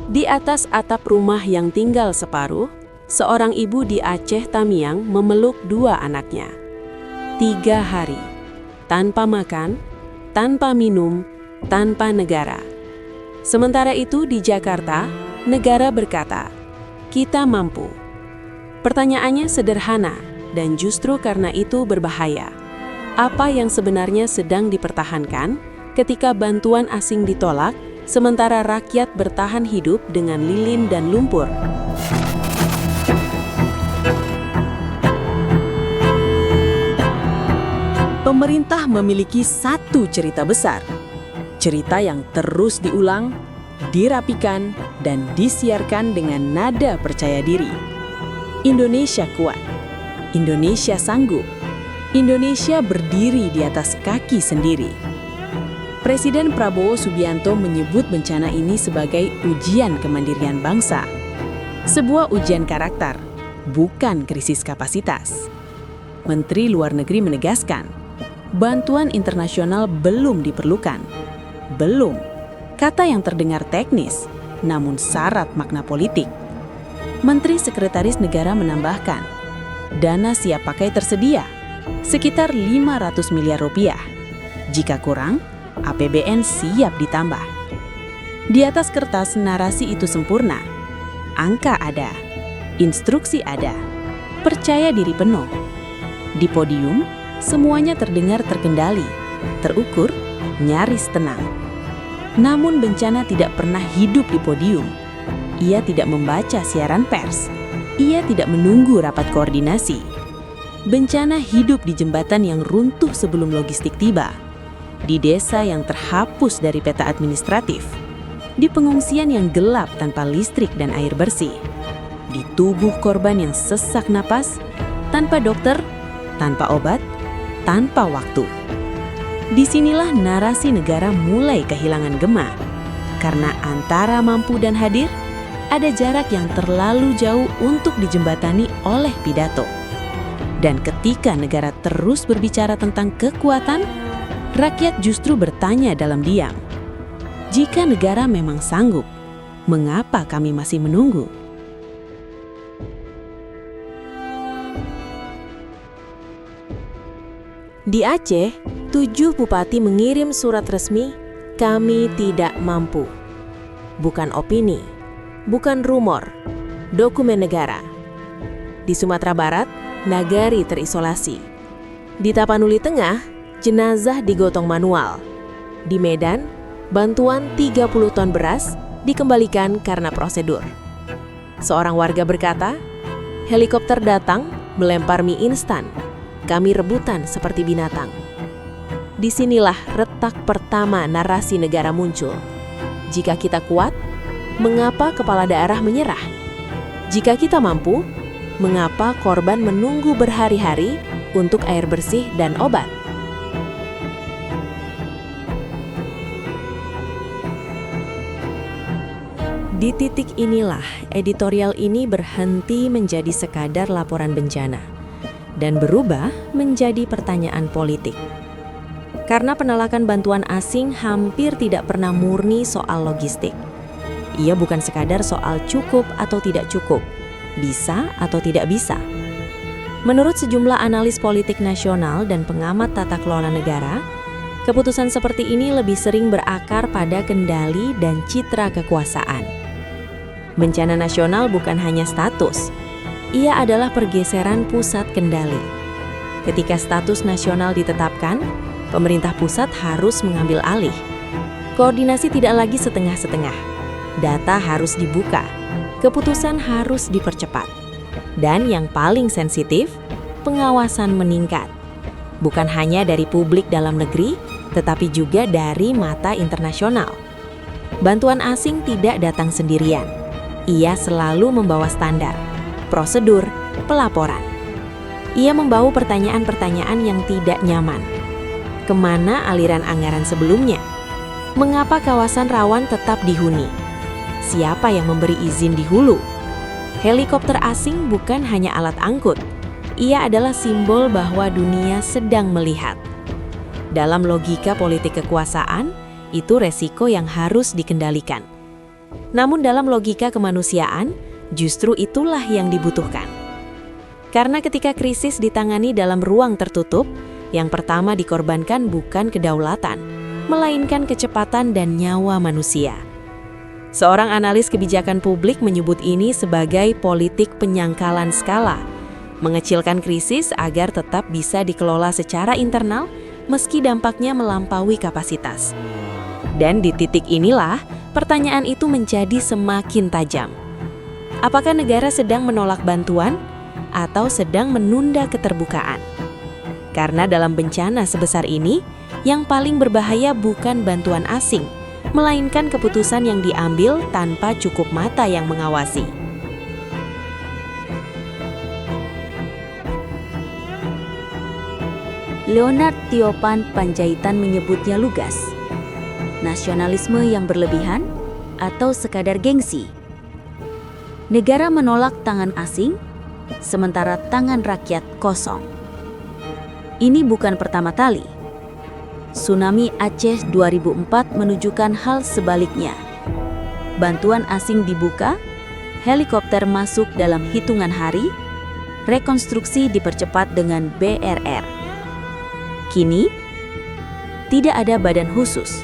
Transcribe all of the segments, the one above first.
Di atas atap rumah yang tinggal separuh, seorang ibu di Aceh Tamiang memeluk 2 anaknya. 3 hari, tanpa makan, tanpa minum, tanpa negara. Sementara itu di Jakarta, negara berkata, "Kita mampu." Pertanyaannya sederhana dan justru karena itu berbahaya. Apa yang sebenarnya sedang dipertahankan ketika bantuan asing ditolak, sementara rakyat bertahan hidup dengan lilin dan lumpur? Pemerintah memiliki satu cerita besar. Cerita yang terus diulang, dirapikan, dan disiarkan dengan nada percaya diri. Indonesia kuat. Indonesia sanggup. Indonesia berdiri di atas kaki sendiri. Presiden Prabowo Subianto menyebut bencana ini sebagai ujian kemandirian bangsa. Sebuah ujian karakter, bukan krisis kapasitas. Menteri Luar Negeri menegaskan, bantuan internasional belum diperlukan. Belum. Kata yang terdengar teknis, namun syarat makna politik. Menteri Sekretaris Negara menambahkan, dana siap pakai tersedia, sekitar 500 miliar rupiah. Jika kurang, APBN siap ditambah. Di atas kertas narasi itu sempurna. Angka ada, instruksi ada, percaya diri penuh. Di podium, semuanya terdengar terkendali, terukur, nyaris tenang. Namun bencana tidak pernah hidup di podium. Ia tidak membaca siaran pers. Ia tidak menunggu rapat koordinasi. Bencana hidup di jembatan yang runtuh sebelum logistik tiba. Di desa yang terhapus dari peta administratif, di pengungsian yang gelap tanpa listrik dan air bersih, di tubuh korban yang sesak napas, tanpa dokter, tanpa obat, tanpa waktu. Disinilah narasi negara mulai kehilangan gema, karena antara mampu dan hadir, ada jarak yang terlalu jauh untuk dijembatani oleh pidato. Dan ketika negara terus berbicara tentang kekuatan, rakyat justru bertanya dalam diam, jika negara memang sanggup, mengapa kami masih menunggu? Di Aceh, 7 bupati mengirim surat resmi, "Kami tidak mampu." Bukan opini, bukan rumor, dokumen negara. Di Sumatera Barat, nagari terisolasi. Di Tapanuli Tengah, jenazah digotong manual. Di Medan, bantuan 30 ton beras dikembalikan karena prosedur. Seorang warga berkata, helikopter datang melempar mie instan. Kami rebutan seperti binatang. Disinilah retak pertama narasi negara muncul. Jika kita kuat, mengapa kepala daerah menyerah? Jika kita mampu, mengapa korban menunggu berhari-hari untuk air bersih dan obat? Di titik inilah editorial ini berhenti menjadi sekadar laporan bencana dan berubah menjadi pertanyaan politik. Karena penolakan bantuan asing hampir tidak pernah murni soal logistik. Ia bukan sekadar soal cukup atau tidak cukup, bisa atau tidak bisa. Menurut sejumlah analis politik nasional dan pengamat tata kelola negara, keputusan seperti ini lebih sering berakar pada kendali dan citra kekuasaan. Bencana nasional bukan hanya status, ia adalah pergeseran pusat kendali. Ketika status nasional ditetapkan, pemerintah pusat harus mengambil alih. Koordinasi tidak lagi setengah-setengah. Data harus dibuka, keputusan harus dipercepat. Dan yang paling sensitif, pengawasan meningkat. Bukan hanya dari publik dalam negeri, tetapi juga dari mata internasional. Bantuan asing tidak datang sendirian. Ia selalu membawa standar, prosedur, pelaporan. Ia membawa pertanyaan-pertanyaan yang tidak nyaman. Kemana aliran anggaran sebelumnya? Mengapa kawasan rawan tetap dihuni? Siapa yang memberi izin di hulu? Helikopter asing bukan hanya alat angkut. Ia adalah simbol bahwa dunia sedang melihat. Dalam logika politik kekuasaan, itu resiko yang harus dikendalikan. Namun dalam logika kemanusiaan, justru itulah yang dibutuhkan. Karena ketika krisis ditangani dalam ruang tertutup, yang pertama dikorbankan bukan kedaulatan, melainkan kecepatan dan nyawa manusia. Seorang analis kebijakan publik menyebut ini sebagai politik penyangkalan skala, mengecilkan krisis agar tetap bisa dikelola secara internal meski dampaknya melampaui kapasitas. Dan di titik inilah, pertanyaan itu menjadi semakin tajam. Apakah negara sedang menolak bantuan atau sedang menunda keterbukaan? Karena dalam bencana sebesar ini, yang paling berbahaya bukan bantuan asing, melainkan keputusan yang diambil tanpa cukup mata yang mengawasi. Leonard Tiopan Panjaitan menyebutnya lugas. Nasionalisme yang berlebihan atau sekadar gengsi. Negara menolak tangan asing, sementara tangan rakyat kosong. Ini bukan pertama kali. Tsunami Aceh 2004 menunjukkan hal sebaliknya. Bantuan asing dibuka, helikopter masuk dalam hitungan hari, rekonstruksi dipercepat dengan BRR. Kini, tidak ada badan khusus,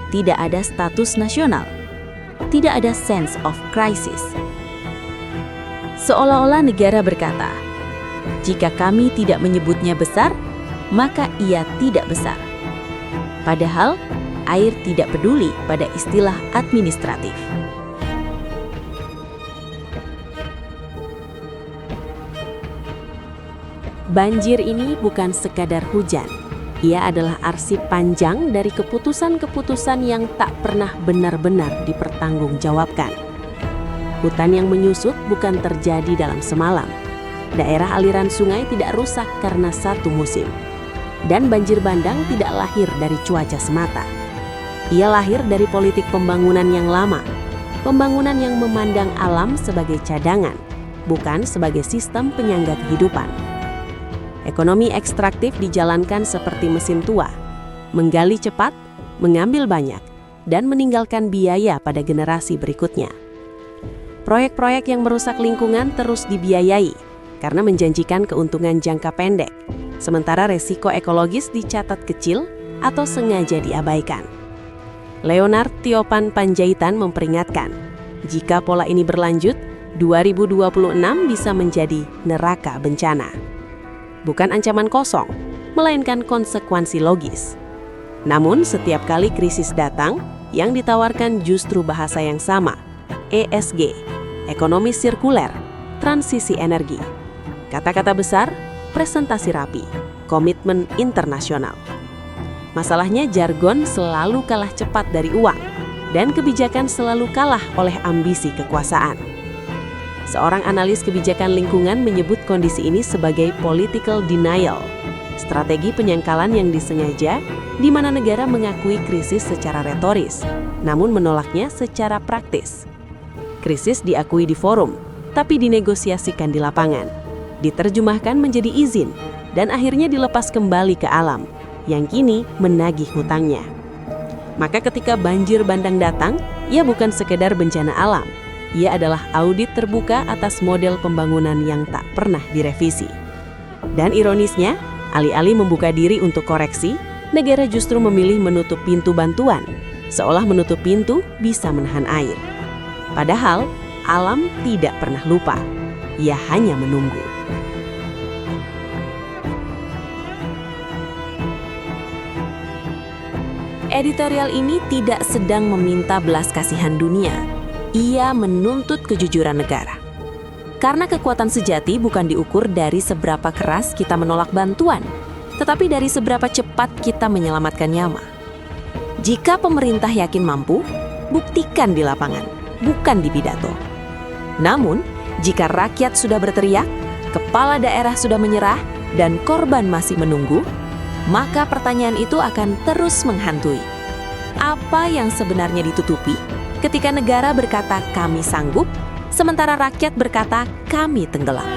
tidak ada status nasional, tidak ada sense of crisis. Seolah-olah negara berkata, jika kami tidak menyebutnya besar, maka ia tidak besar. Padahal, air tidak peduli pada istilah administratif. Banjir ini bukan sekadar hujan. Ia adalah arsip panjang dari keputusan-keputusan yang tak pernah benar-benar dipertanggungjawabkan. Hutan yang menyusut bukan terjadi dalam semalam. Daerah aliran sungai tidak rusak karena satu musim. Dan banjir bandang tidak lahir dari cuaca semata. Ia lahir dari politik pembangunan yang lama. Pembangunan yang memandang alam sebagai cadangan, bukan sebagai sistem penyangga kehidupan. Ekonomi ekstraktif dijalankan seperti mesin tua, menggali cepat, mengambil banyak, dan meninggalkan biaya pada generasi berikutnya. Proyek-proyek yang merusak lingkungan terus dibiayai karena menjanjikan keuntungan jangka pendek, sementara resiko ekologis dicatat kecil atau sengaja diabaikan. Leonard Tiopan Panjaitan memperingatkan, jika pola ini berlanjut, 2026 bisa menjadi neraka bencana. Bukan ancaman kosong, melainkan konsekuensi logis. Namun setiap kali krisis datang, yang ditawarkan justru bahasa yang sama, ESG, ekonomi sirkuler, transisi energi. Kata-kata besar, presentasi rapi, komitmen internasional. Masalahnya jargon selalu kalah cepat dari uang, dan kebijakan selalu kalah oleh ambisi kekuasaan. Seorang analis kebijakan lingkungan menyebut kondisi ini sebagai political denial, strategi penyangkalan yang disengaja di mana negara mengakui krisis secara retoris, namun menolaknya secara praktis. Krisis diakui di forum, tapi dinegosiasikan di lapangan, diterjemahkan menjadi izin, dan akhirnya dilepas kembali ke alam, yang kini menagih hutangnya. Maka ketika banjir bandang datang, ia bukan sekedar bencana alam, ia adalah audit terbuka atas model pembangunan yang tak pernah direvisi. Dan ironisnya, alih-alih membuka diri untuk koreksi, negara justru memilih menutup pintu bantuan, seolah menutup pintu bisa menahan air. Padahal, alam tidak pernah lupa, ia hanya menunggu. Editorial ini tidak sedang meminta belas kasihan dunia. Ia menuntut kejujuran negara. Karena kekuatan sejati bukan diukur dari seberapa keras kita menolak bantuan, tetapi dari seberapa cepat kita menyelamatkan nyawa. Jika pemerintah yakin mampu, buktikan di lapangan, bukan di pidato. Namun, jika rakyat sudah berteriak, kepala daerah sudah menyerah, dan korban masih menunggu, maka pertanyaan itu akan terus menghantui. Apa yang sebenarnya ditutupi ketika negara berkata kami sanggup, sementara rakyat berkata kami tenggelam?